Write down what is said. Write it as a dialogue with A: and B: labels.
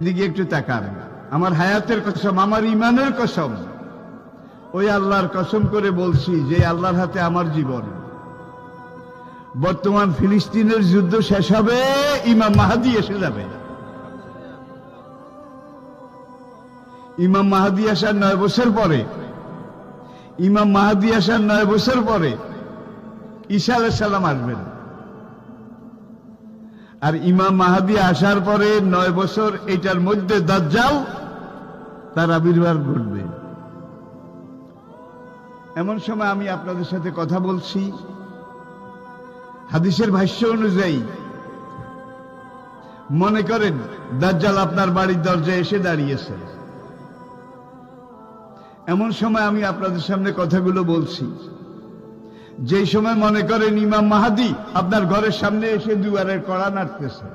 A: দিকে একটু তাকান। আমার হায়াতের কসম, আমার ইমানের কসম, ওই আল্লাহর কসম করে বলছি যে আল্লাহর হাতে আমার জীবন। বর্তমান ফিলিস্তিনের যুদ্ধ শেষ হবে, ইমাম মাহদী এসে যাবে। ইমাম মাহদী আসার 9 বছর পরে, ইমাম মাহদী আসার 9 বছর পরে ঈসা আলাইহিস সালাম আসবেন। আর ইমাম মাহদী আসার পরে 9 বছর, এটার মধ্যে দাজ্জাল তার আবির্ভাব ঘটবে। এমন সময় আমি আপনাদের সাথে কথা বলছি, হাদিসের ভাষ্য অনুযায়ী মনে করেন দাজ্জাল আপনার বাড়ির দরজায় এসে দাঁড়িয়েছে। এমন সময় আমি আপনাদের সামনে কথাগুলো বলছি, যেই সময় মনে করেন ইমাম মাহদী আপনার ঘরের সামনে এসে দুয়ারের কড়া নাড়তেছে।